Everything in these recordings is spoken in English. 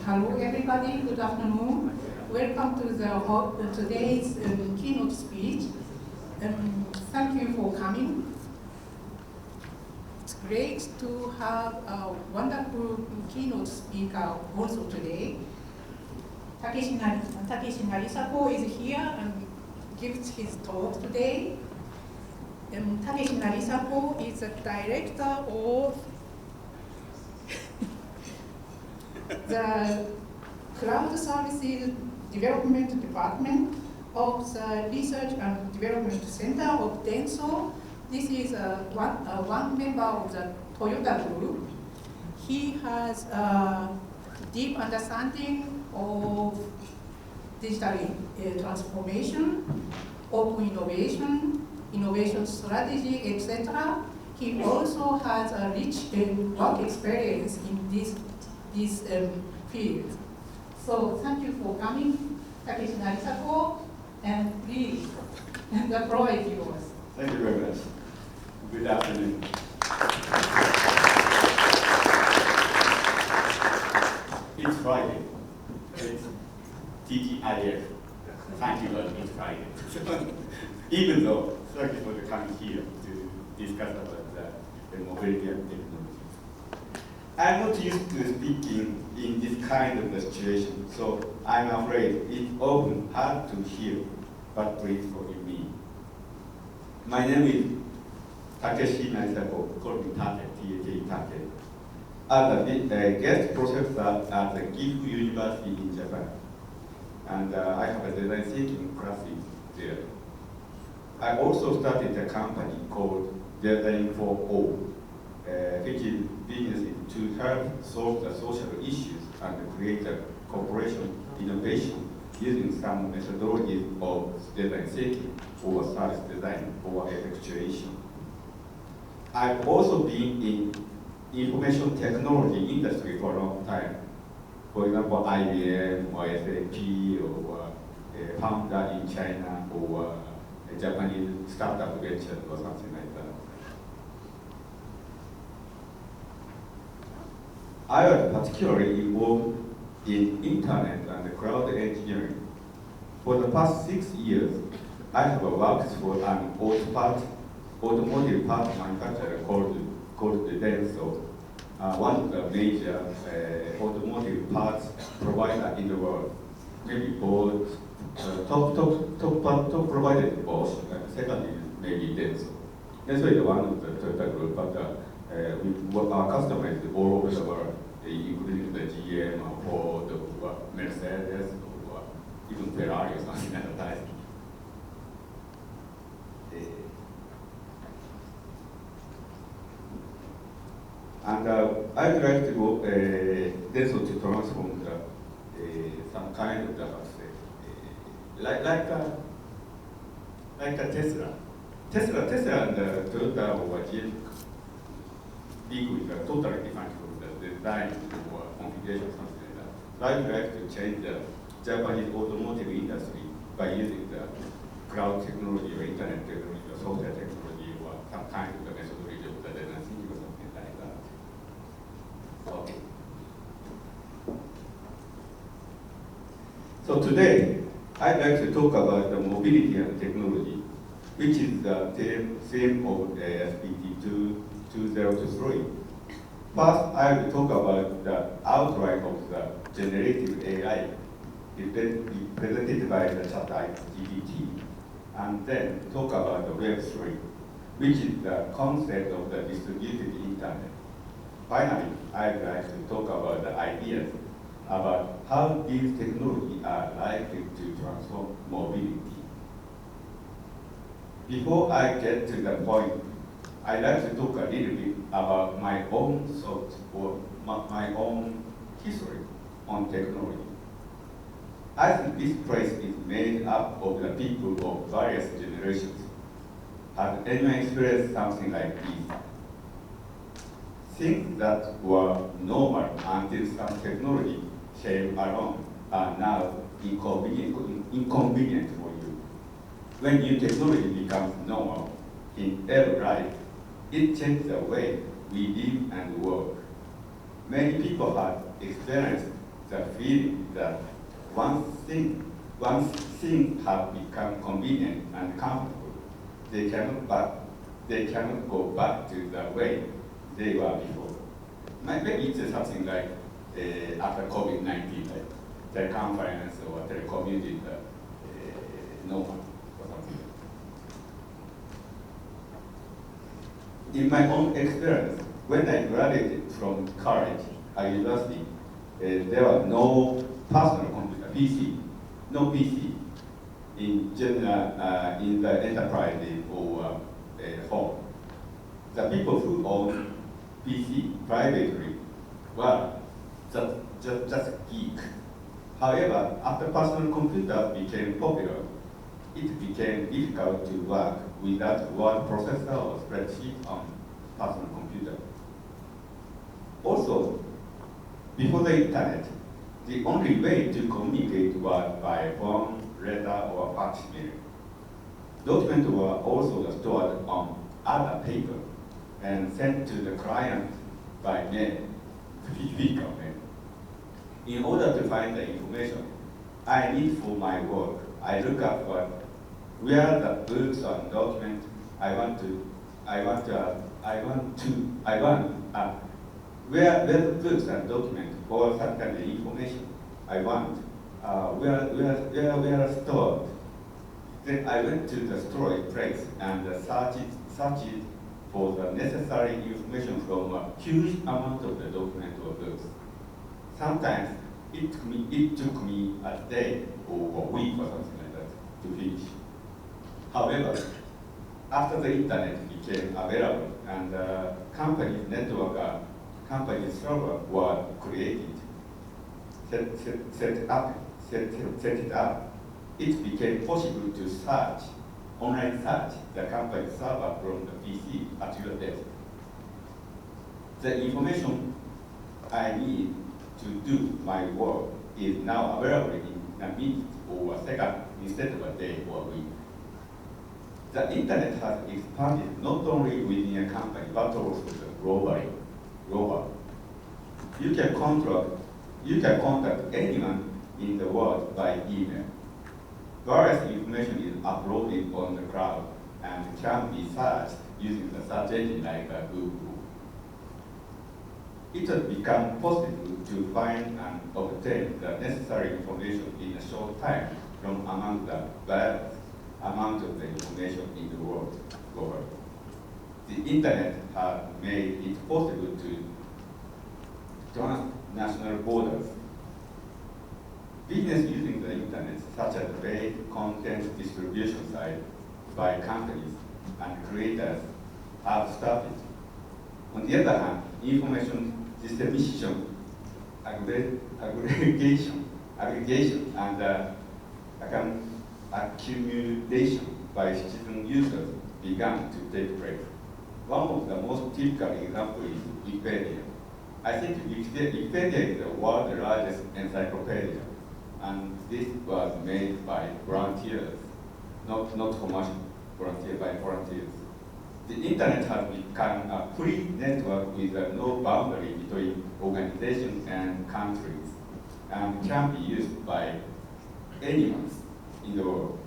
Hello everybody, good afternoon. Welcome to today's keynote speech. Thank you for coming. It's great to have a wonderful keynote speaker also today. Takeshi NARISAKO is here and gives his talk today. Takeshi NARISAKO is the director of the Cloud Services Development Department of the Research and Development Center of DENSO. This is one member of the Toyota Group. He has a deep understanding of digital transformation, open innovation, innovation strategy, etc. He also has a rich work experience in this field. So thank you for coming, Takeshi NARISAKO, and please, the floor is yours. Thank you very much. Good afternoon. It's Friday. It's TGIF. Thank you, Lord, it's Friday. Even though, thank you for coming here to discuss about the mobility and technology. I'm not used to speaking in this kind of situation, so I'm afraid it's often hard to hear, but please forgive me. My name is Takeshi NARISAKO, called me Take, Take. As a guest professor at the Gifu University in Japan, and I have a design thinking classes there. I also started a company called Keynote4, which is business to help solve the social issues and create a cooperation innovation using some methodologies of design thinking or service design or effectuation. I've also been in information technology industry for a long time. For example, IBM or SAP or founder in China or a Japanese startup venture or something like that. I was particularly involved in internet and cloud engineering. For the past 6 years, I have worked for an automotive part manufacturer called DENSO, one of the major automotive parts provider in the world. Maybe Bosch, top provider is Bosch, and second is maybe DENSO. DENSO is one of the Toyota group, but our customers all over the world, including the GM, Ford, Mercedes, or even Ferrari or something like that. And I'd like to go DENSO to transform some kind of like a Tesla. Tesla and Toyota or GM vehicle is totally different from the design or configuration, something like that. So I'd like to change the Japanese automotive industry by using the cloud technology or internet technology or software technology or some kind of the methodology of the design thinking or something like that. Okay. So today, I'd like to talk about the mobility and technology, which is the theme of GPT-4. First, I will talk about the outline of the generative AI presented by the GPT, and then talk about the Web3, which is the concept of the distributed internet. Finally, I'd like to talk about the ideas about how these technologies are likely to transform mobility. Before I get to the point, I'd like to talk a little bit about my own thoughts or my own history on technology. I think this place is made up of the people of various generations. Has anyone experienced something like this? Things that were normal until some technology came along are now inconvenient for you. When new technology becomes normal in every life, it changes the way we live and work. Many people have experienced the feeling that one thing have become convenient and comfortable, they cannot go back to the way they were before. Maybe it's something like after COVID-19, like teleconference or telecommuting normal or something. In my own experience, when I graduated from college at university, there was no personal computer, PC, no PC in general in the enterprise or home. The people who own PC privately were just geek. However, after personal computers became popular, it became difficult to work without word processor or spreadsheet on personal computer. Also, before the internet, the only way to communicate was by phone, letter, or fax mail. Documents were also stored on other paper and sent to the client by mail, physical mail. In order to find the information I need for my work, I look up for where the books and documents where the books and documents for some kind of information I want, where are stored. Then I went to the storage place and searched for the necessary information from a huge amount of the document or books. Sometimes it took me a day or a week or something like that to finish. However, after the internet became available and company's network, company's server were created, set it up, it became possible to search, online search the company server from the PC at your desk. The information I need to do my work is now available in a minute or a second instead of a day or a week. The internet has expanded not only within a company but also globally. You can contact anyone in the world by email. Various information is uploaded on the cloud and can be searched using the search engine like Google. It has become possible to find and obtain the necessary information in a short time from among the vast amount of the information in the world globally. The internet has made it possible to transnational borders. Business using the internet, such as paid content distribution sites by companies and creators, have started. On the other hand, information distribution, aggregation, and accumulation by citizen users began to take place. One of the most typical examples is Wikipedia. I think Wikipedia is the world's largest encyclopedia, and this was made by volunteers, not commercial volunteers, by volunteers. The internet has become a free network with no boundary between organizations and countries, and can be used by anyone in the world.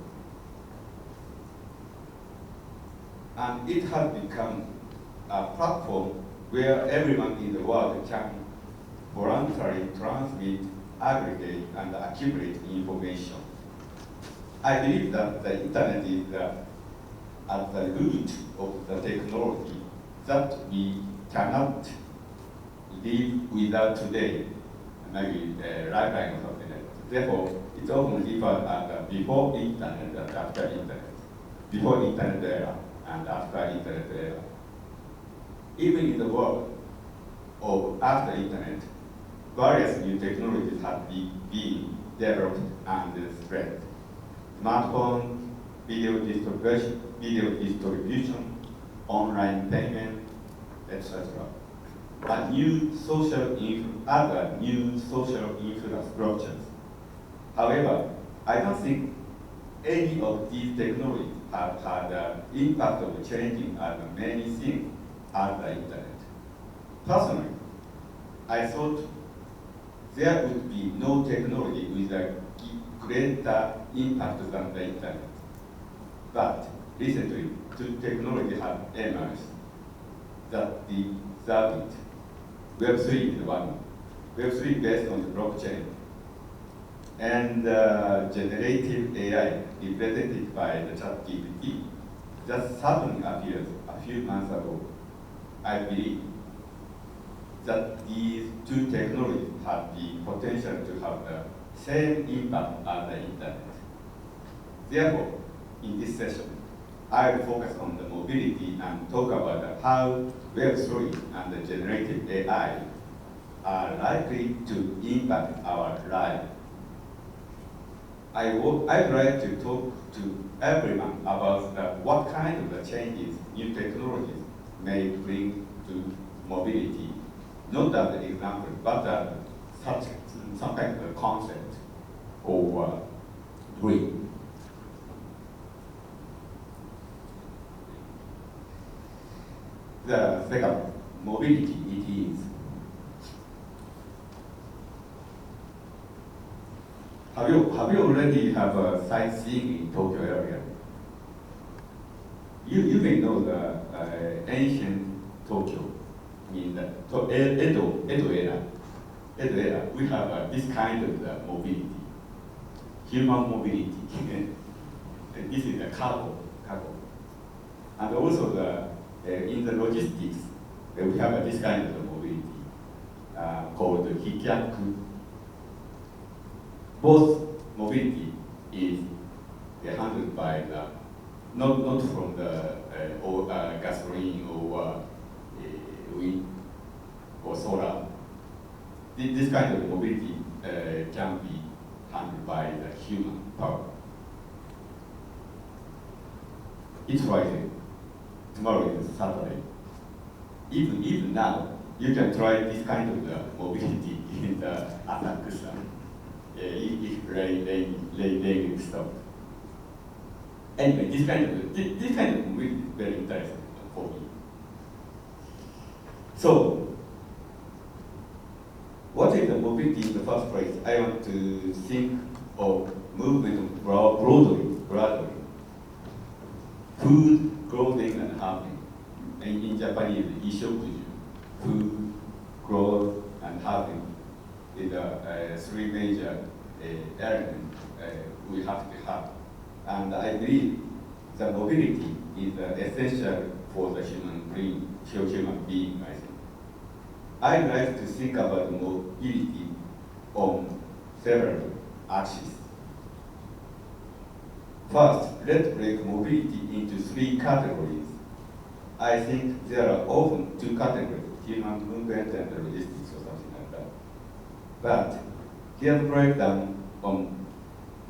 And it has become a platform where everyone in the world can voluntarily transmit, aggregate, and accumulate information. I believe that the internet is at the root of the technology that we cannot live without today, maybe a lifeline or something like that. Therefore, it's often referred as before internet and after internet, before internet era and after internet era. Even in the world of after internet, various new technologies have been developed and spread. Smartphone, video distribution, online payment, etc. Other new social infrastructures. However, I don't think any of these technologies have had an impact of changing as many things as the internet. Personally, I thought there would be no technology with a greater impact than the internet. But recently, two technologies have emerged that deserve it. Web3 is one. Web3 based on the blockchain. And generative AI represented by the ChatGPT just suddenly appeared a few months ago. I believe that these two technologies have the potential to have the same impact as the internet. Therefore, in this session, I will focus on the mobility and talk about how Web3 and the generative AI are likely to impact our life. I would like to talk to everyone about what kind of changes new technologies may bring to mobility, not as an example, but as some kind of a concept or dream. The second, mobility it is. Have you already have a sightseeing in Tokyo area? You may know the ancient Tokyo. In the Edo era, we have this kind of mobility, human mobility. And this is the cargo. And also in the logistics, we have this kind of mobility called hikyaku. Both mobility is handled by not from the gasoline or wind or solar. This kind of mobility can be handled by the human power. It's Friday. Tomorrow is Saturday. Even now, you can try this kind of mobility in the Asakusa. If rain stop. Anyway, this kind of mobility is very interesting for me. So, what is the mobility in the first place? I want to think of movement broadly. Food, clothing, and housing. And in Japanese, ishokuju. Food, clothes, and housing is three major elements we have to have. And I believe the mobility is essential for the human being, I think. I'd like to think about mobility on several axes. First, let's break mobility into three categories. I think there are often two categories, human movement and logistics or something like that. But here's a breakdown on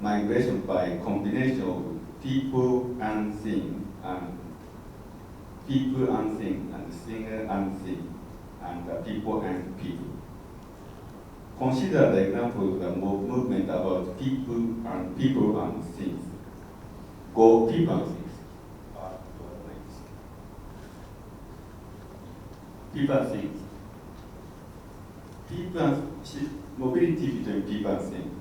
migration by combination of people and things, and thing and thing, and people and people. Consider the example of the movement about people and things. Go people and things. People and things. Mobility between people and things.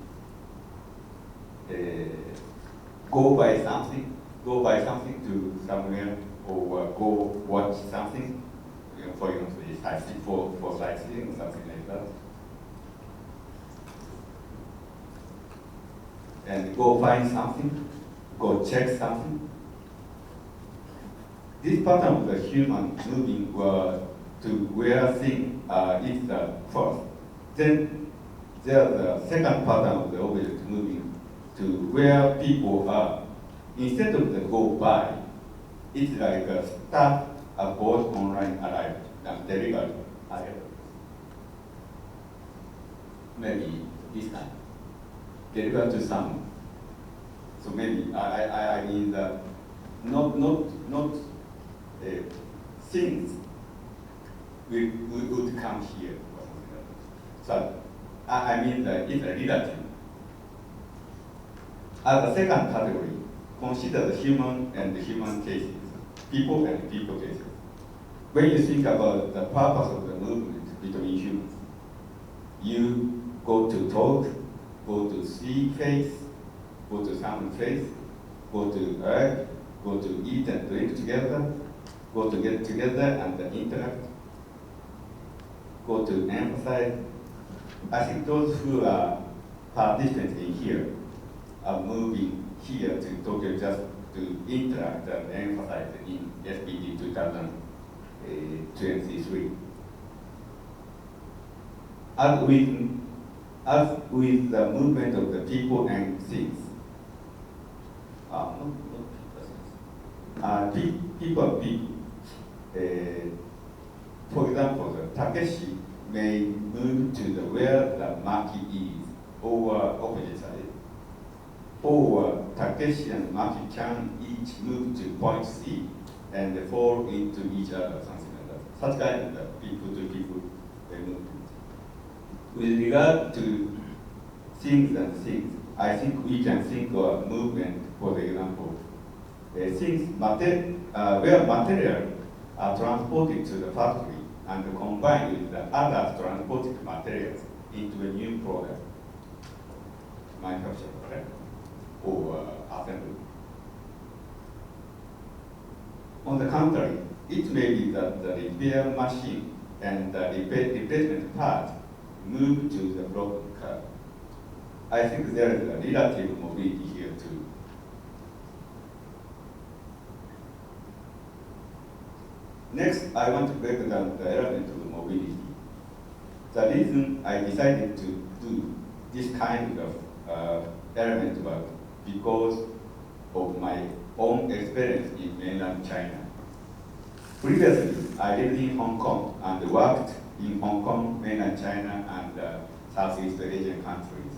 Go buy something to somewhere, or go watch something, for example, for sightseeing or something like that. And go find something, go check something. This pattern of the human moving to where things is the first. Then there's the second pattern of the object moving to where people are. Instead of the go by, it's like a start a boat online arrived and delivered arrived. Maybe this time. Delivered to someone. So maybe I mean that not things would come here or something like that. So I mean that it's a relative. As a second category, consider the human and the human cases, people and people cases. When you think about the purpose of the movement between humans, you go to talk, go to see face, go to sound face, go to earth, go to eat and drink together, go to get together and interact, go to emphasize. I think those who are participants in here are moving here to Tokyo just to interact and emphasize in SPD 2023. As with the movement of the people and things, people are people. For example, the Takeshi may move to the where the Maki is, or opposite side. Or Takeshi and Maki can each move to point C and fall into each other, something like that. Such kind of people to people movement. With regard to things and things, I think we can think of movement, for example, things where material are transported to the factory and combined with the other transported materials into a new product, manufacture, correct? Or assembly. On the contrary, it may be that the repair machine and the replacement part move to the broken car. I think there is a relative mobility here too. Next, I want to break down the element of mobility. The reason I decided to do this kind of element work because of my own experience in mainland China. Previously, I lived in Hong Kong and worked in Hong Kong, mainland China, and Southeast Asian countries.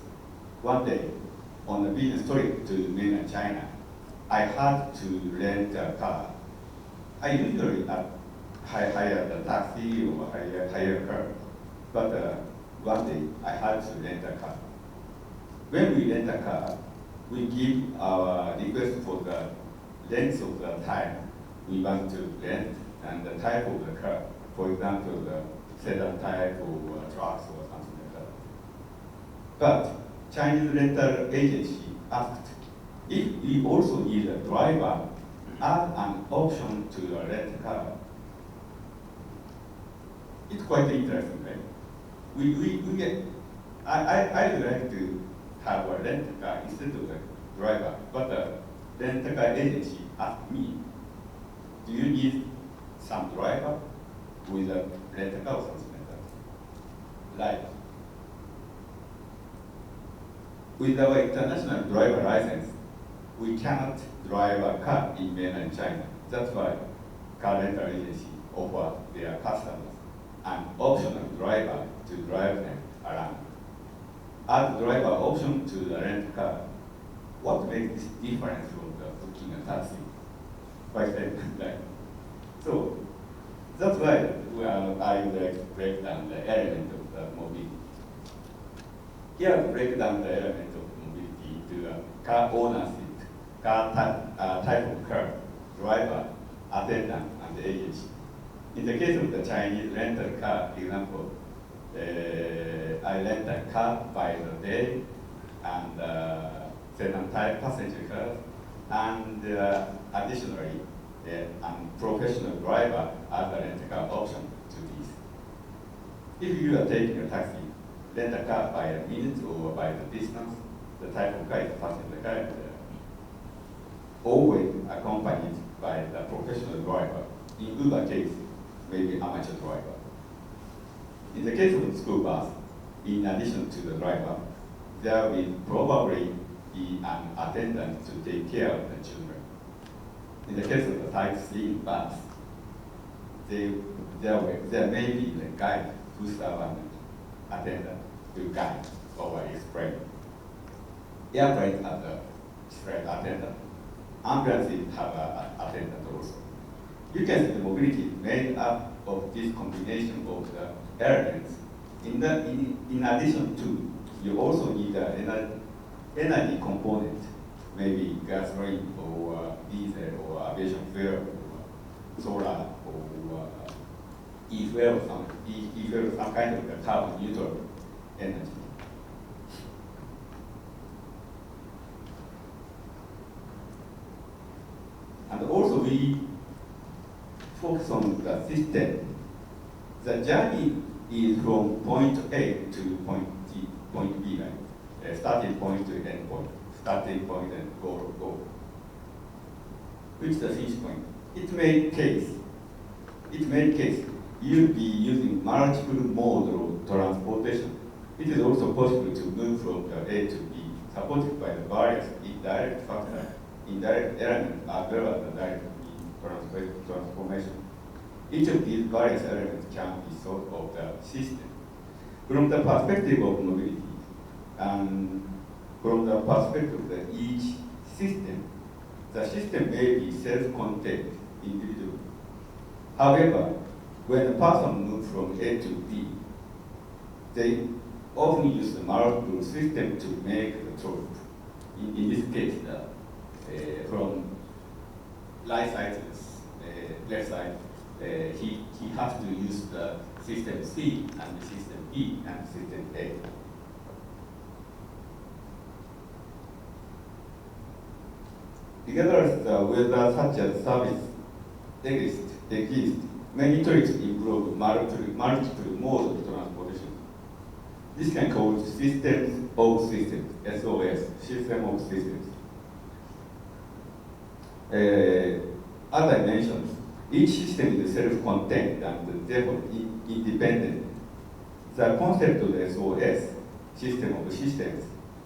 One day, on a business trip to mainland China, I had to rent a car. I usually hire a taxi or hire a car, but one day I had to rent a car. When we rent a car, we give our request for the length of the time we want to rent and the type of the car. For example, the sedan type or trucks or something like that. But Chinese rental agency asked if we also need a driver as an option to the rent car. It's quite interesting, right? I'd like to have a rent car instead of the driver, but the rent car agency asked me, do you need some driver with a rent car or something like that? Right. With our international driver license, we cannot drive a car in mainland China. That's why car rental agency offer their customers an optional driver to drive them around. Add driver option to the rent car. What makes this different from the booking a taxi? Quite right? So that's why I would like to break down the element of the mobility. Here, to break down the element of mobility to car ownership, car type of car, driver, attendant, and the agency. In the case of the Chinese rental car example, I rent a car by the day and sedan type passenger car, and additionally, a professional driver as a rent car option to this. If you are taking a taxi, rent a car by a minute or by the distance, the type of car is passenger car, always accompanied by the professional driver. In Uber case, maybe amateur driver. In the case of the school bus, in addition to the driver, there will probably be an attendant to take care of the children. In the case of the type C bus, there may be a guide who's an attendant to guide or explain. Airplanes have the attendant. Ambulances have an attendant also. You can see the mobility is made up of this combination of the elements. In addition to, you also need an energy component, maybe gasoline or diesel or aviation fuel or solar or e-fuel, some kind of carbon neutral energy. we focus on the system. The journey is from point A to point B, right? Starting point to end point, starting point and goal. Which is the finish point. It made case you'll be using multiple modes of transportation. It is also possible to move from the A to B, supported by the various indirect factors, indirect elements, as well as the direct transformation. Each of these various elements can be thought of the system. From the perspective of mobility, and from the perspective of each system, the system may be self-contained individual. However, when a person moves from A to B, they often use the multiple system to make the choice. In this case, from right side to left side, he has to use the system C and the system B and system A. Regardless of whether such a service exists, many tricks involve multiple modes of transportation. This can cause systems of systems, SOS, system of systems. As I mentioned, each system is self-contained and therefore independent. The concept of the SOS, system of systems,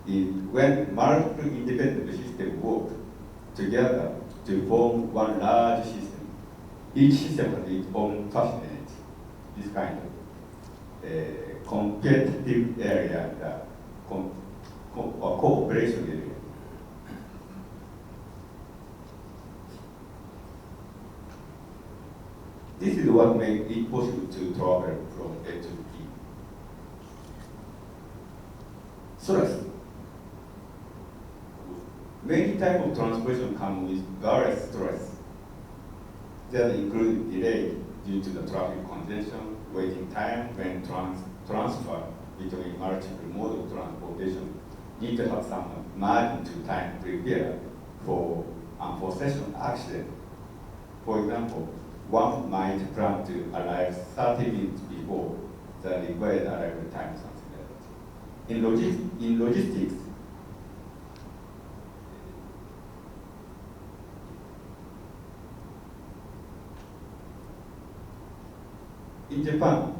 is when multiple independent systems work together to form one large system. Each system has its own fascinate, this kind of competitive area and cooperation area. This is what makes it possible to travel from A to B. Stress. Many types of transportation come with various stress. That include delay due to the traffic congestion, waiting time when transfer between multiple modes of transportation need to have some margin to time to prepare for unforeseen accident. For example, one might plan to arrive 30 minutes before the required arrival time, something like that. In logistics, in Japan,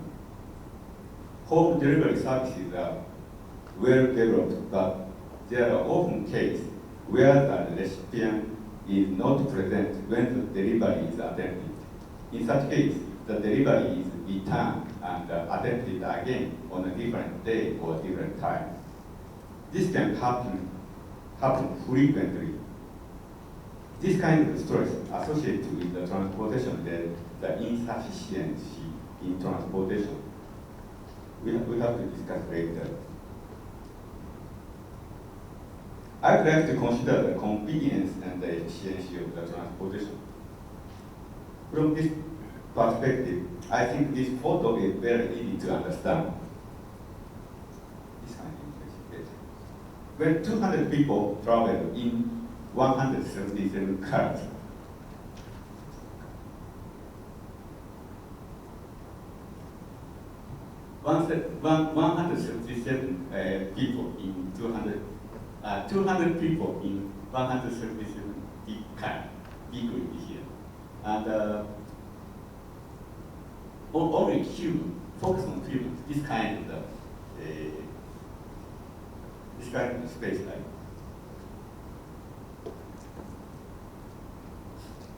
home delivery services are well developed, but there are often cases where the recipient is not present when the delivery is attempted. In such case, the delivery is returned and attempted again on a different day or different time. This can happen frequently. This kind of stress associated with the transportation led the insufficiency in transportation. We have to discuss later. I would like to consider the convenience and the efficiency of the transportation. From this perspective, I think this photo is very easy to understand. This kind of better. When 200 people travel in 177 cars, One 177 people in 200 people in 177 people here, and only human focus on humans. This kind of space, like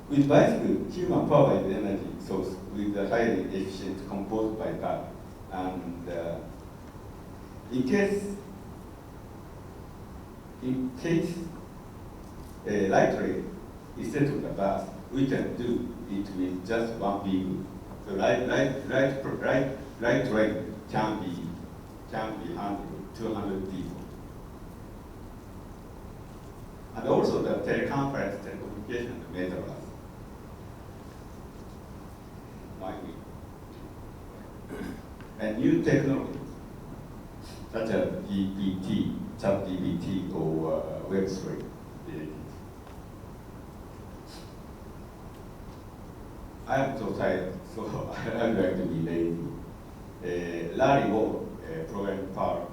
with bicycle, human power is energy source with a highly efficient composed by car. And in case light rail instead of the bus, we can do it with just one vehicle. So light rail can be handled 200 people. And also the teleconference, telecommunication, the metaverse. And new technologies such as GPT, ChatGPT, or Web3. I am so tired, so I'm going to be lazy. Larry Ward, program power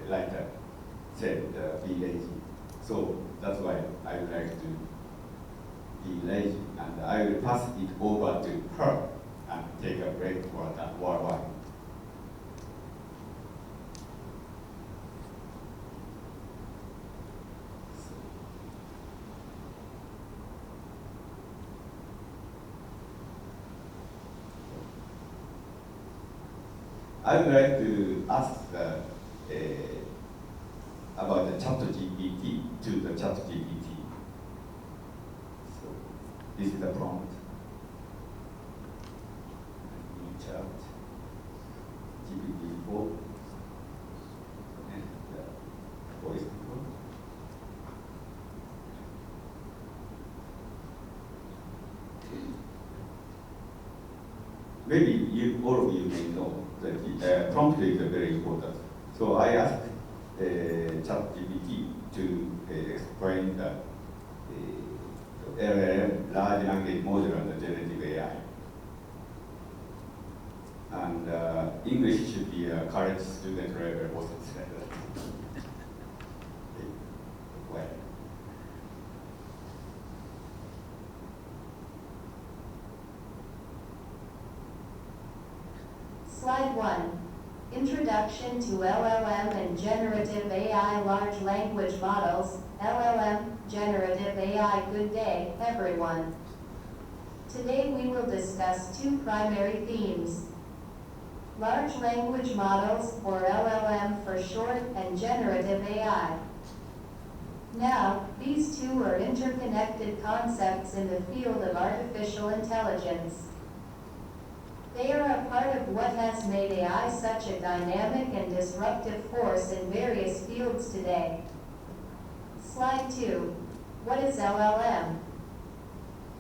writer, said be lazy. So that's why I would like to be lazy, and I will pass it over to her and take a break for a while. I would like to ask about the ChatGPT to the ChatGPT. So this is the prompt. New chat, GPT-4, and voice prompt. Maybe all of you may know that prompt is very important. So I asked ChatGPT to explain the LLM, large language model, and the generative AI. And English should be a college student level or something like that. Well. Slide 1. Introduction to LLM and Generative AI Large Language Models. LLM, Generative AI. Good day, everyone. Today we will discuss two primary themes. Large Language Models, or LLM for short, and Generative AI. Now, these two are interconnected concepts in the field of artificial intelligence. They are a part of what has made AI such a dynamic and disruptive force in various fields today. Slide 2. What is LLM?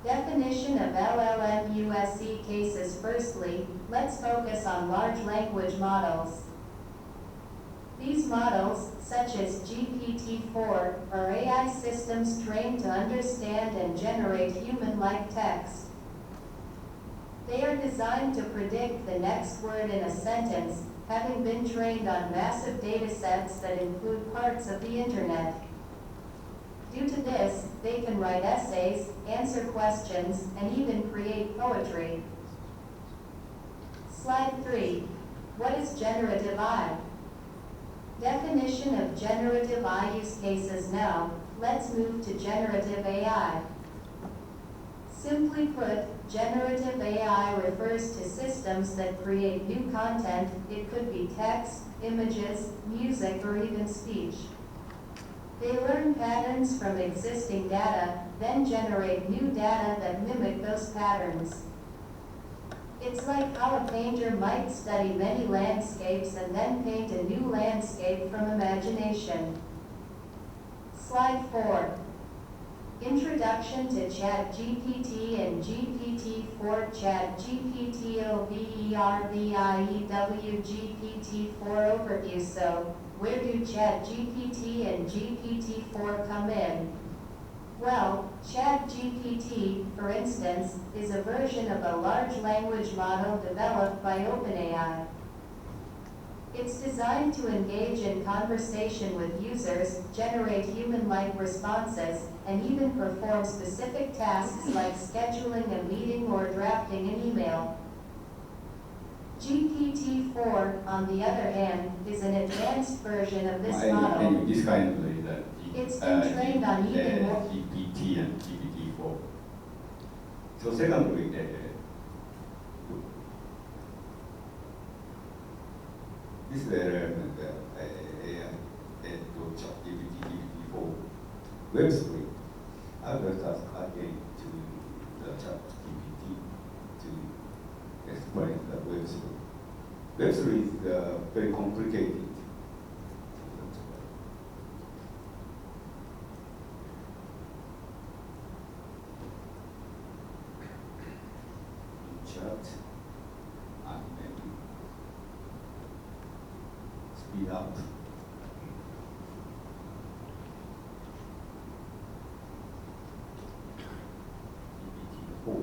Definition of LLM USE cases. Firstly, let's focus on large language models. These models, such as GPT-4, are AI systems trained to understand and generate human-like text. They are designed to predict the next word in a sentence, having been trained on massive data sets that include parts of the internet. Due to this, they can write essays, answer questions, and even create poetry. Slide 3. What is generative AI? Definition of generative AI use cases. Now, let's move to generative AI. Simply put, generative AI refers to systems that create new content. It could be text, images, music, or even speech. They learn patterns from existing data, then generate new data that mimic those patterns. It's like how a painter might study many landscapes and then paint a new landscape from imagination. Slide 4. Introduction to ChatGPT and GPT-4. ChatGPT overview. GPT-4 overview. So, where do ChatGPT and GPT-4 come in? Well, ChatGPT, for instance, is a version of a large language model developed by OpenAI. It's designed to engage in conversation with users, generate human-like responses, and even perform specific tasks like scheduling a meeting or drafting an email. GPT-4, on the other hand, is an advanced version of this model. This kind of It's been trained on even more GPT and GPT-4. So secondly, this is GPT, GPT-4 Web3. I will ask again to the ChatGPT to explain the Web3. Web3 is very complicated. Chat and maybe speed up. GPT-4.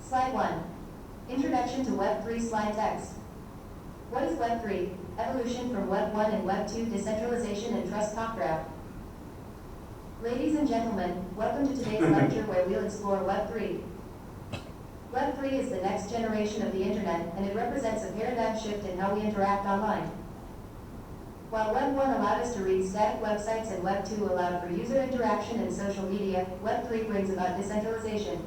Slide 1. Introduction to Web3 slide text. What is Web3? Evolution from Web 1 and Web 2, decentralization and trust talk graph. Ladies and gentlemen, welcome to today's lecture where we'll explore Web3. Web3 is the next generation of the internet, and it represents a paradigm shift in how we interact online. While Web 1 allowed us to read static websites and Web 2 allowed for user interaction and social media, Web 3 brings about decentralization.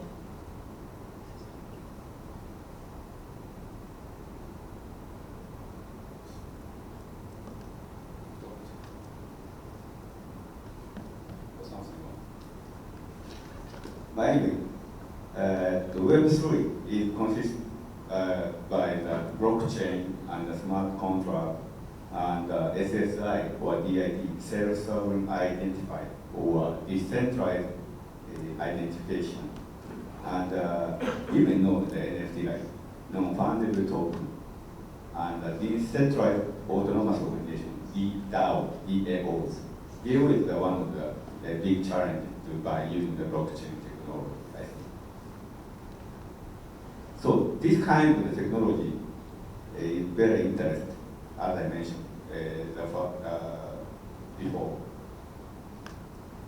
Anyway, the Web3 is consisted by the blockchain and the smart contract and SSI or DID, self-sovereign identifier or decentralized identification. And even know the NFT like non-fungible token and decentralized autonomous organization, DAOs. DAO is one of the big challenges by using the blockchain technology, I think. So this kind of technology is very interesting, as I mentioned before.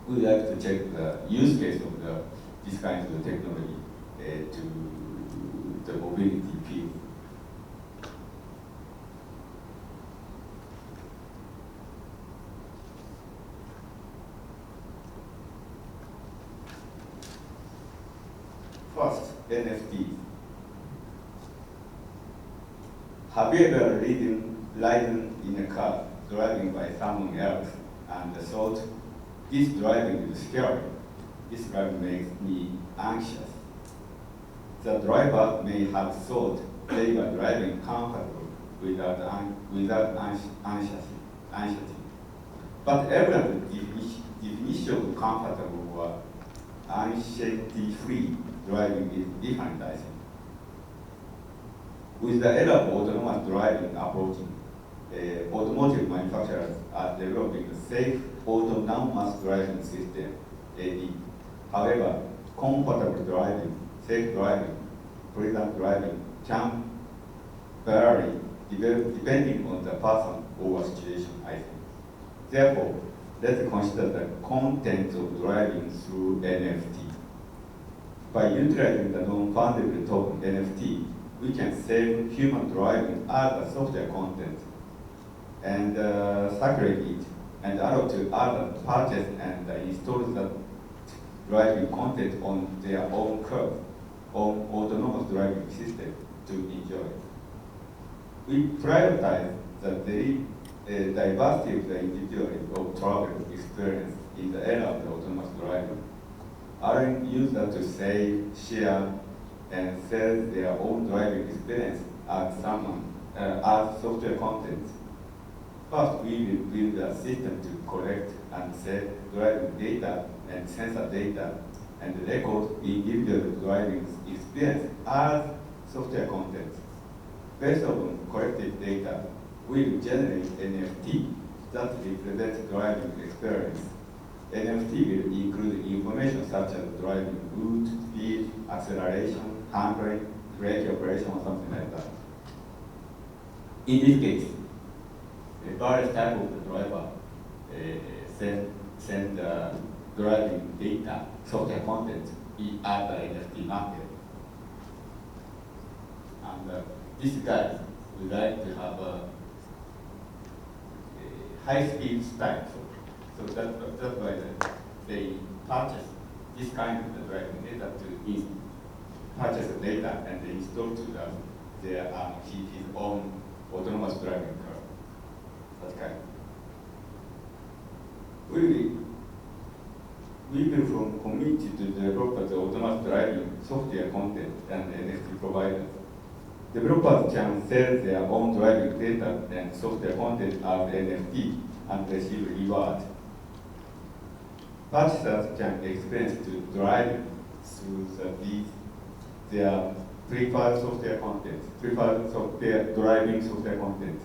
We would like to check the use case of this kind of technology to the mobility field. First, NFT. Have you ever ridden in a car driving by someone else and thought, this driving is scary, this driving makes me anxious? The driver may have thought they were driving comfortable without anxiety. But everyone's definition of comfortable or anxiety-free driving is different, I think. With the era of autonomous driving approaching, automotive manufacturers are developing a safe autonomous driving system, AD. However, comfortable driving, safe driving, pleasant driving can vary depending on the person or situation, I think. Therefore, let's consider the content of driving through NFT. By utilizing the non-fungible token NFT, we can save human driving as a software content and circulate it and allow to others purchase and install the driving content on their own curve, on autonomous driving system to enjoy. We prioritize the diversity of the individual of travel experience in the era of the autonomous driving, allowing users to save, share, and sell their own driving experience as software content. First, we will build a system to collect and sell driving data and sensor data and record individual driving experience as software content. Based on collected data, we will generate NFT that represents driving experience. NFT will include information such as driving route, speed, acceleration, handbrake, brake operation, or something like that. In this case, various types of the driver send driving data, software content at the NFT market. And these guys would like to have a high-speed stack. So that's why they purchase this kind of driving data to purchase the data and they install to their his own autonomous driving car. That kind. We will commit to develop the autonomous driving software content and NFT providers. Developers can sell their own driving data and software content as NFT and receive reward. Purchasers can experience to drive through their preferred software content, driving software content.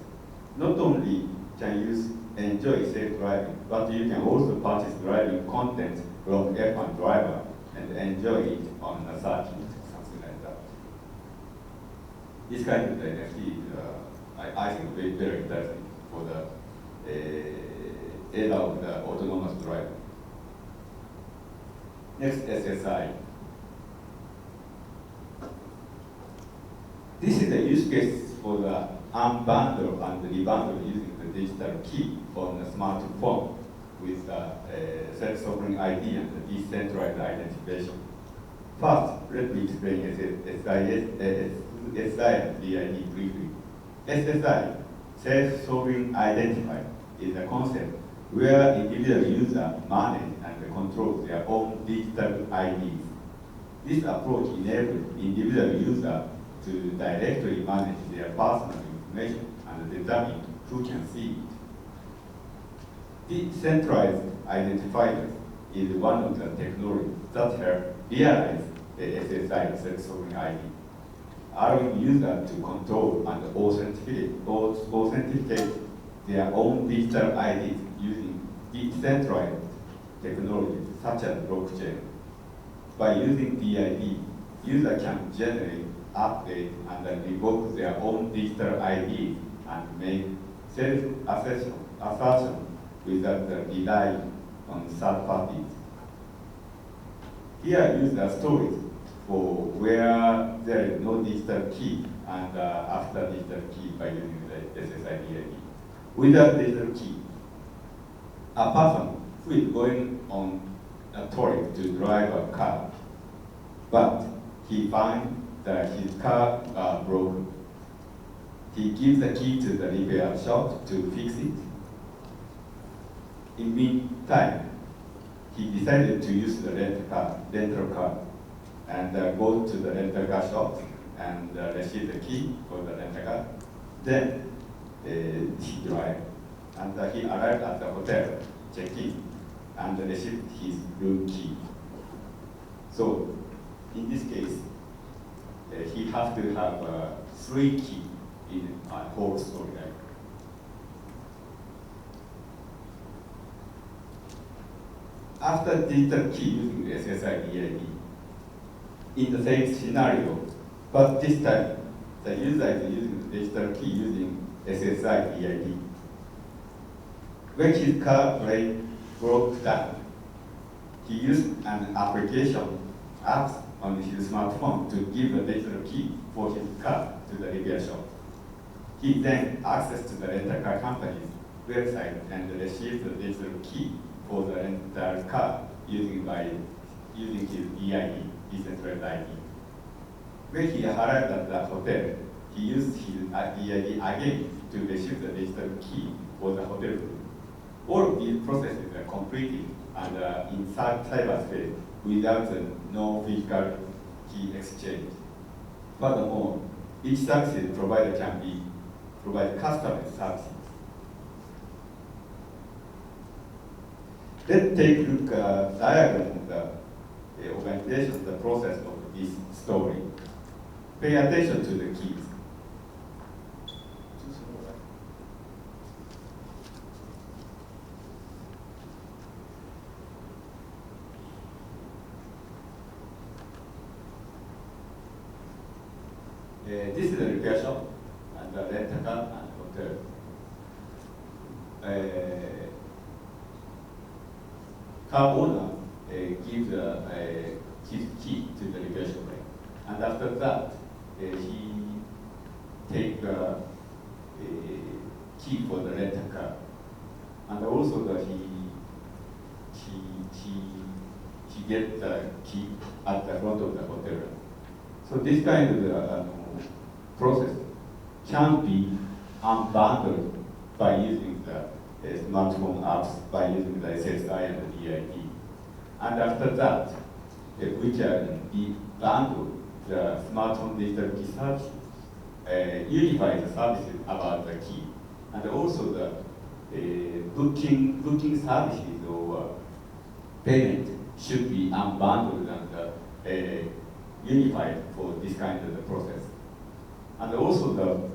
Not only can you enjoy safe driving, but you can also purchase driving content from F1 driver and enjoy it on a circuit, something like that. this kind of NFT is, I think, very, very interesting for the era of the autonomous driving. Next, SSI. This is a use case for the unbundle and rebundle using the digital key on the smartphone with self-sovereign ID and the decentralized identification. First, let me explain SSI and DID briefly. SSI, self-sovereign identifier, is a concept where individual users manage and control their own digital IDs. This approach enables individual users to directly manage their personal information and determine who can see it. Decentralized identifiers is one of the technologies that help realize the SSI, self-sovereign ID, allowing users to control and authenticate their own digital IDs using decentralized technologies such as blockchain. By using DID, users can generate, update, and revoke their own digital ID and make self-assertion without relying on third parties. Here are user stories for where there is no digital key and after digital key by using the SSI DID. Without digital key, a person who is going on a tour to drive a car, but he finds that his car is broken. He gives the key to the repair shop to fix it. In the meantime, he decided to use the rental car, and go to the rental car shop and receive the key for the rental car. Then he drives, and he arrived at the hotel, checked in, and received his room key. So, in this case, he has to have 3 keys in a whole story. Right? After digital key using the SSI DID, in the same scenario, but this time the user is using the digital key using SSI DID. When his car broke down, he used an app on his smartphone to give a digital key for his car to the repair shop. He then accessed the rental car company's website and received the digital key for the rental car using his DID, decentralized ID. When he arrived at the hotel, he used his DID again to receive the digital key for the hotel room. All of these processes are completed and in cyberspace without no physical key exchange. Furthermore, each service provider can provide customized services. Let's take a look at a diagram of the organization, the process of this story. Pay attention to the keys. This is the repair shop and the rental car and hotel. Car owner gives his key to the repair shop, and after that he takes the key for the rental car, and also that he gets the key at the front of the hotel. So this kind of process can be unbundled by using the smartphone apps, by using the SSI and the DID. And after that, we can bundle the smartphone digital key services, unify the services about the key, and also the booking services or payment should be unbundled and unified for this kind of the process. And also the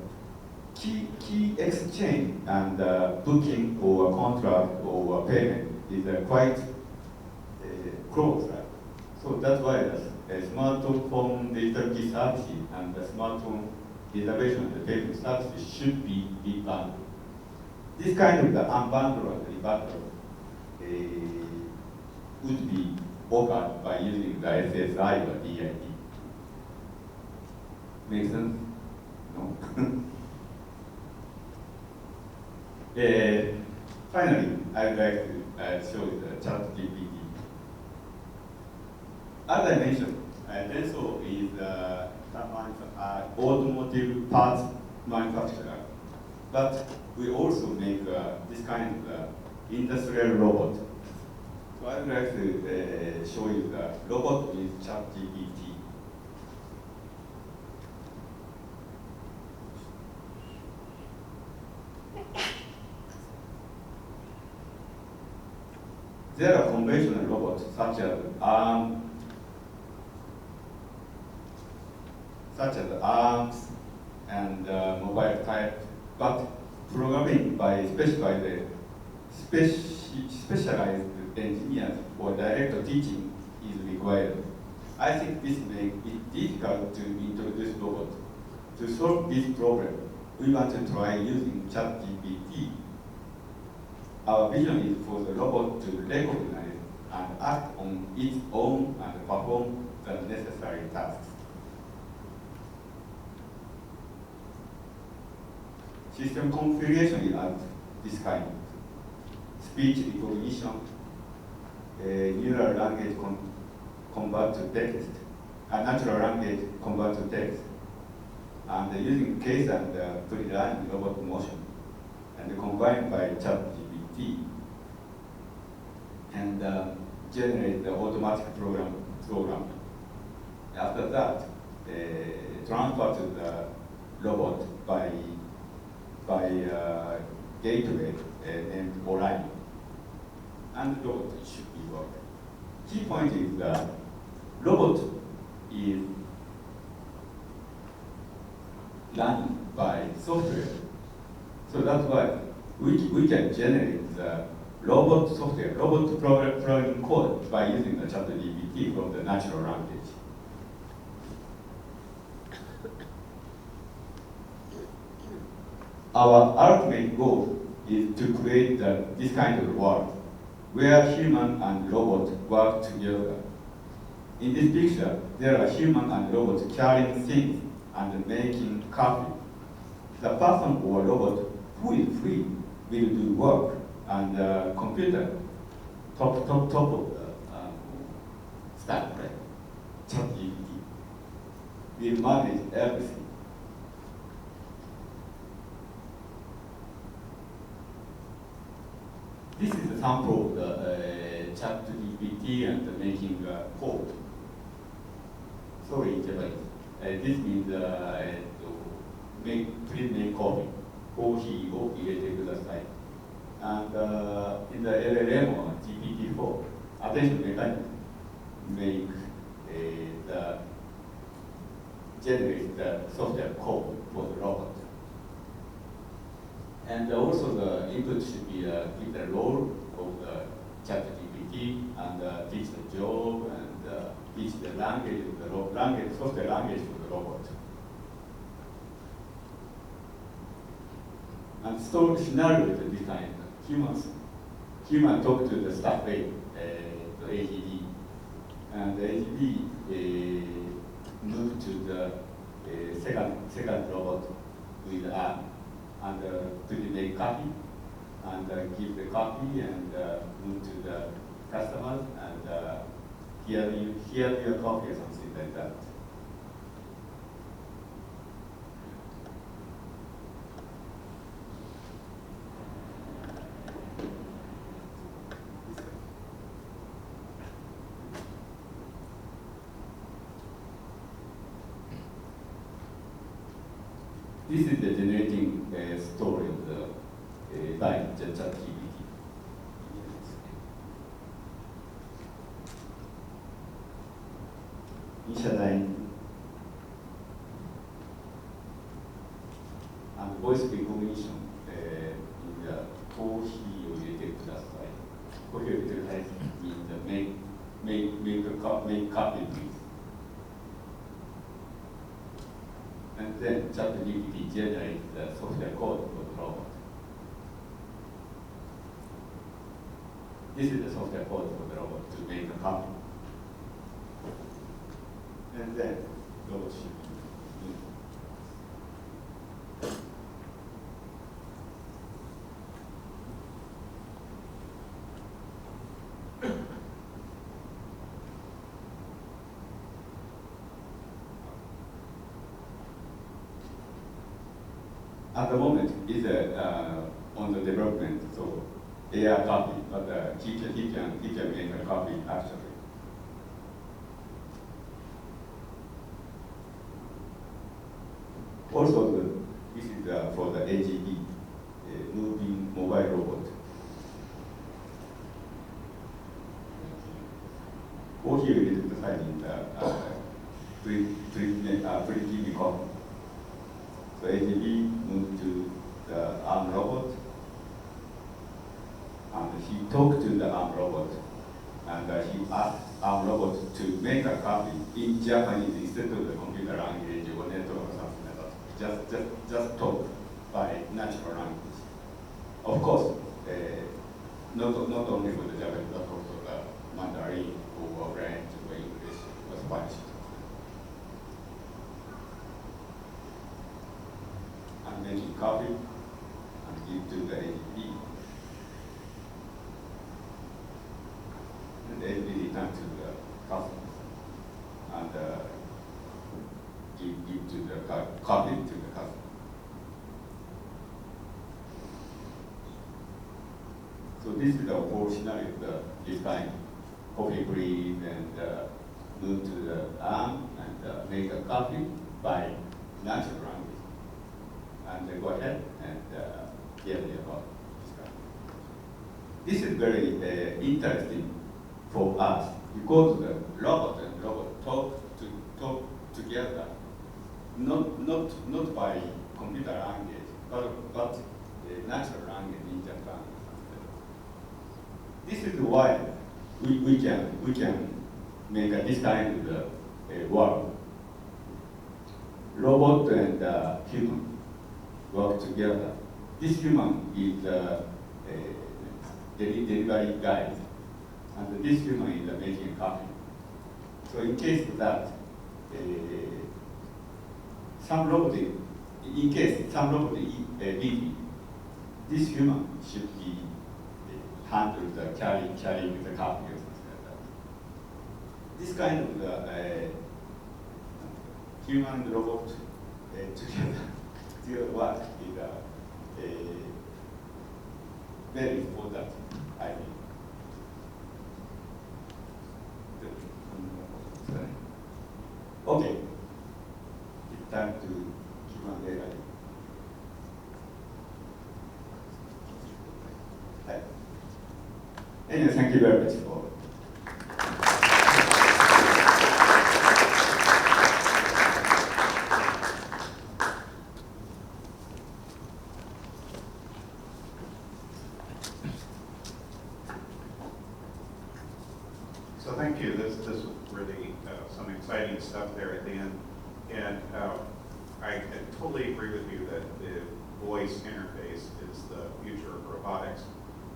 key exchange and booking or contract or payment is quite close. Right? So that's why the smartphone digital key services and the smartphone reservation and payment services should be rebundled. This kind of the unbundle and rebundle would be offered by using the SSI or DIT. Make sense? No? Finally, I would like to show the ChatGPT. As I mentioned, Denso is automotive parts manufacturer, but we also make this kind of industrial robot. So I would like to show you the robot with ChatGPT. There are conventional robots such as arms and mobile type, but programming by specialized engineers or direct teaching is required. I think this makes it difficult to introduce robots. To solve this problem, we want to try using ChatGPT. Our vision is for the robot to recognize and act on its own and perform the necessary tasks. System configuration is at this kind. Speech recognition, neural language convert to text, natural language convert to text, and using case and pre-learned robot motion, and combined by ChatGPT, and generate the automatic program. After that, transfer to the robot by gateway named Orion, and the robot should be working. Key point is that robot is run by software, so that's why we can generate the robot software, robot programming code by using the ChatGPT from the natural language. Our ultimate goal is to create this kind of world where human and robot work together. In this picture, there are human and robots carrying things and making coffee. The person or robot who is free will do work, and the computer top of the stack, right? ChatGPT will manage everything. This is a sample of the ChatGPT and making code. Sorry, Japanese. This means please make coffee. コーヒーを入れてください. And in the LLM or GPT-4, attention mechanism make generate the software code for the robot. And also the input should be give the role of the ChatGPT and teach the job and teach the language of the software language for the robot. And so scenario is defined. Human talk to the staff rate, the AGB, and the AGB move to the second robot with arm, and to make copy, and give the copy, and move to the customers, and here your copy or something like that. This is the generating story of the by the ChatGPT. Initialize and voice recognition in the コーヒーを入れてください. コーヒーを入れてください means make coffee please. And then ChatGPT generates the software code for the robot. This is the software code for the robot to make a copy. And then robot should move. At the moment, it's on the development, so AI copy, but he can make a copy actually. Also, this is for the AGB, moving mobile robot. Or here it is deciding the pre-TV copy. So AGB moved to the arm robot, and he talked to the arm robot, and he asked arm robot to make a copy in Japanese instead of the computer language or network or something like that. Just talk by natural language. Of course, not only for the Japanese, but also the Mandarin or French or English or Spanish. And then he copy and give to the AGP. And then we return to the customers and give to the copy to the customer. So this is the whole scenario of this kind. Copy please and move to the arm and make a copy by natural language. And go ahead and hear about this kind. This is very interesting for us because the robot and robot talk together, not by computer language, but natural language in Japan. This is why we can make this kind of world. Robot and human work together. This human is delivery guy, and this human is making a copy. So in case of that, some robot is busy, this human should be handle the carrying the copy or something like that. This kind of human and robot together work is very important, I think. Okay, it's time to Q&A. Anyway, thank you very much for. So thank you. This was really some exciting stuff there at the end. And I totally agree with you that the voice interface is the future of robotics.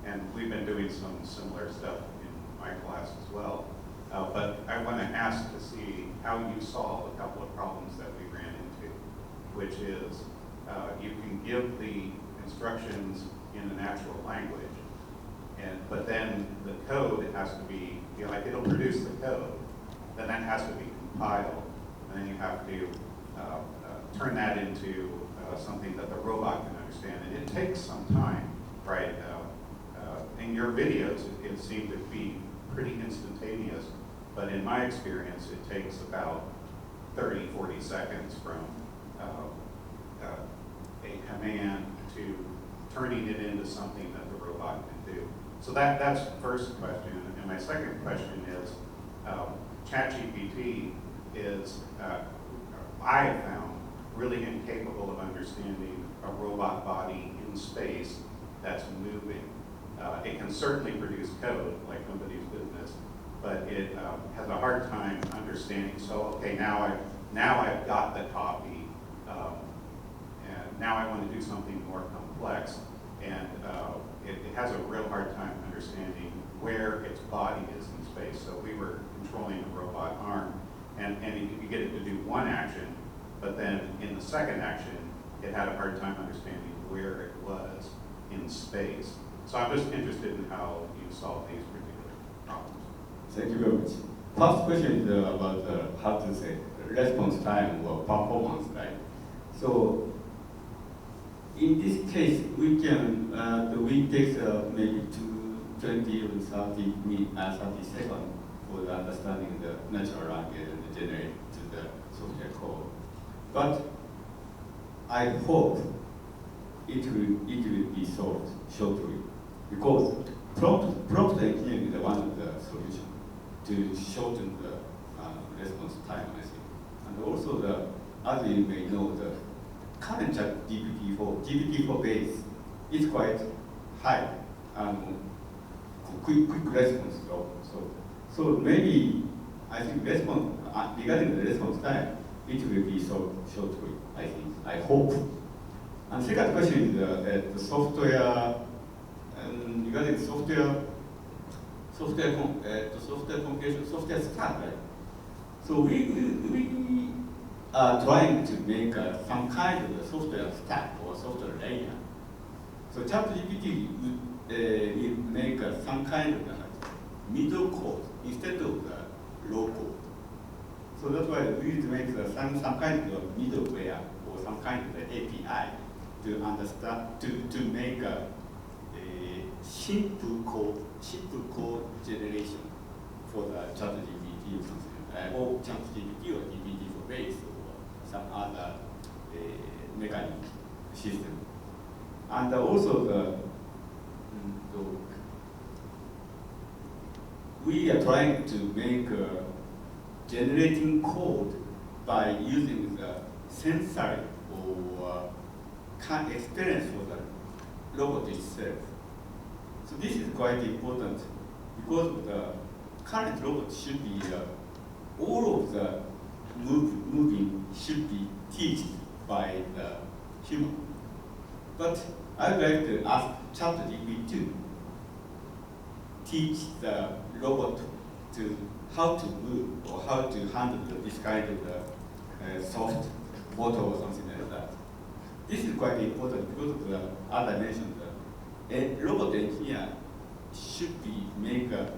And we've been doing some similar stuff in my class as well. But I want to ask to see how you solve a couple of problems that we ran into, which is you can give the instructions in a natural language, but then the code has to be, like it'll produce the code, then that has to be compiled, and then you have to turn that into something that the robot can understand. And it takes some time, right? In your videos, it seemed to be pretty instantaneous, but in my experience, it takes about 30, 40 seconds from a command to turning it into something that the robot can do. So that's the first question. And my second question is, ChatGPT is, I have found, really incapable of understanding a robot body in space that's moving. It can certainly produce code like nobody's business, but it has a hard time understanding. So okay, now I've got the copy and now I want to do something more complex, and it has a real hard time understanding where its body is in space. So we were controlling a robot arm, and you get it to do one action, but then in the second action, it had a hard time understanding where it was in space. So I'm just interested in how you solve these particular problems. Thank you very much. First question is about how to say response time or performance, right? So in this case, we can we take maybe 20 or 30 seconds for the understanding the natural language and generate to the software code. But I hope it will be solved shortly, because prompt engineering is one of the solutions to shorten the response time, I think. And also, as you may know, the current GPT-4 base is quite high and quick response. So maybe I think regarding the response time, it will be solved shortly, I think. I hope. And second question is the software. Regarding software stack, right? So we are trying to make some kind of a software stack or software layer. So ChatGPT will make some kind of middle code instead of the low code. So that's why we need to make some kind of middleware or some kind of API to understand to make a simple code generation for the ChatGPT or something, or ChatGPT or GPT-4 base or some other mechanic system. And also we are trying to make generating code by using the sensory or experience for the robot itself. So this is quite important because the current robot should be all of the moving should be taught by the human. But I would like to ask ChatGPT to teach the robot to how to move or how to handle this kind of soft motor or something like that. This is quite important because of the, as I mentioned, a robot engineer should be make a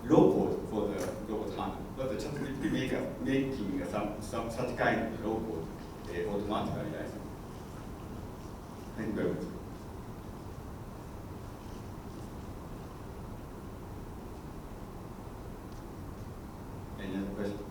low code for the robot handle, but the ChatGPT making some such kind of low code automatically, I think. Thank you very much. Any other questions?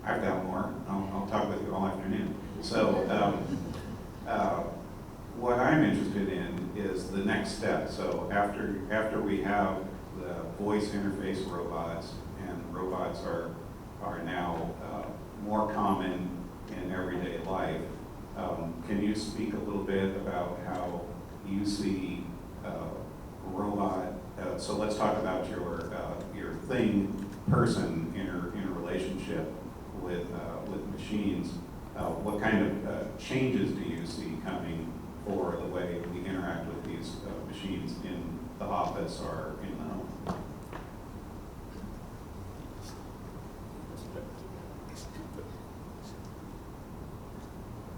I've got more. I'll talk with you all afternoon. So what I'm interested in is the next step. So after we have the voice interface robots, and robots are now more common in everyday life, can you speak a little bit about how you see robot? So let's talk about your thing person interrelationship with machines. What kind of changes do you see coming for the way we interact with these machines in the office or in the home?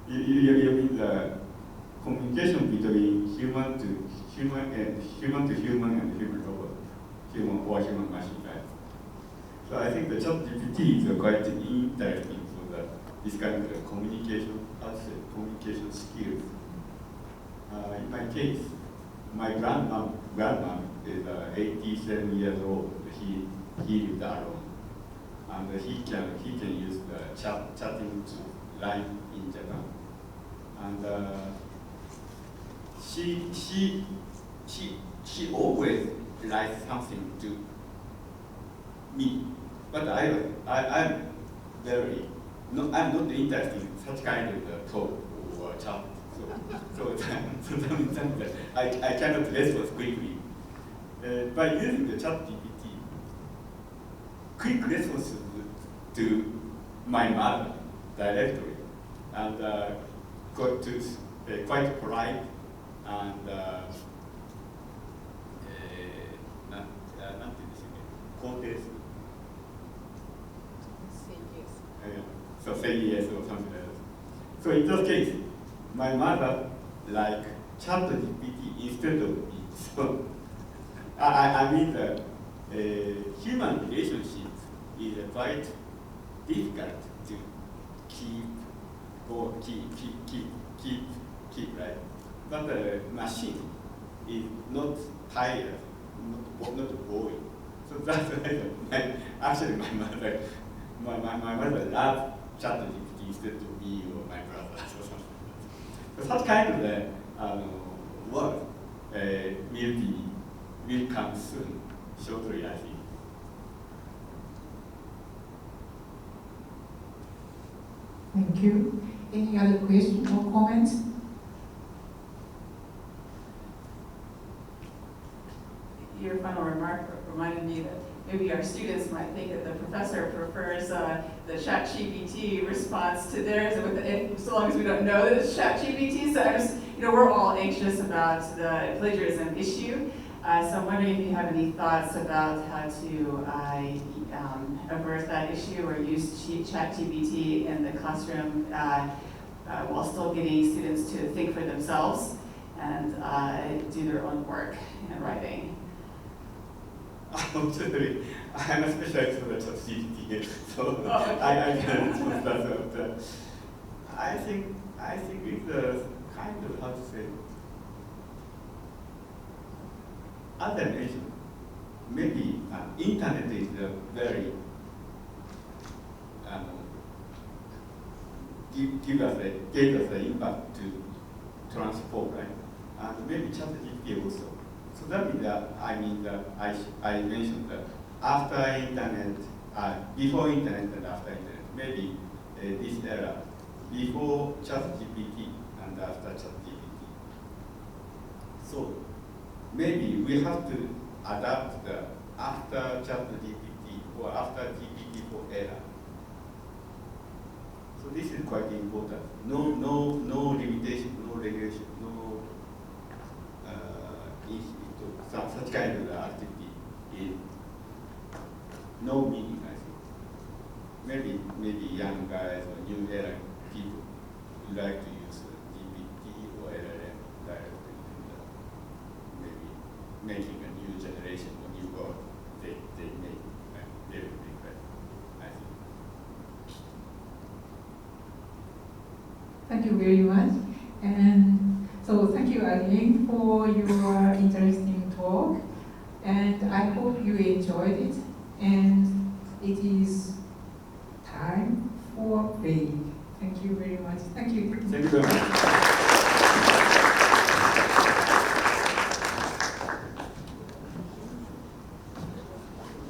You mean the communication between human to human and human robot, human or human machine, right? So I think the ChatGPT is quite interesting for this kind of communication skills. In my case, my grandma is 87 years old. He lives alone, and he can use the chatting to line in Japan. and she always writes something to me, but I'm very no, I'm not interested in such kind of talk or chat. So that means that I cannot respond quickly. By using the chat GPT, quick response to my mother directly, and got to quite polite and so say yes or something like that. So in those cases, my mother like chat GPT instead of me. So I mean the human relationship is quite difficult to keep right. But the machine is not tired, not boring. So that's why actually my mother loves chat GPT instead of me or my brother. So such kind of work will come soon, shortly, I think. Thank you. Any other questions or comments? Your final remark reminded me that maybe our students might think that the professor prefers the ChatGPT response to theirs, so long as we don't know that it's ChatGPT. So we're all anxious about the plagiarism issue. So I'm wondering if you have any thoughts about how to avert that issue or use ChatGPT in the classroom while still getting students to think for themselves and do their own work in writing. Actually, I'm a specialist for the ChatGPT, so I can respond that. I think it's a kind of, how to say, as I mentioned, maybe internet is a very gave us the impact to transport, right? And maybe ChatGPT also. So that means that I mentioned that after internet, before internet and after internet, maybe this era, before ChatGPT and after ChatGPT. So maybe we have to adapt the after ChatGPT or after GPT-4 era. So this is quite important. No limitation, no regulation, no such kind of activity in no meaning, I think. Maybe young guys or new era people would like to use GPT or LLM directly, and maybe making a new generation or new world they make very big, I think. Thank you very much. And so thank you again for your interesting talk. And I hope you enjoyed it. And it is time for break. Thank you very much. Thank you. Thank you very much.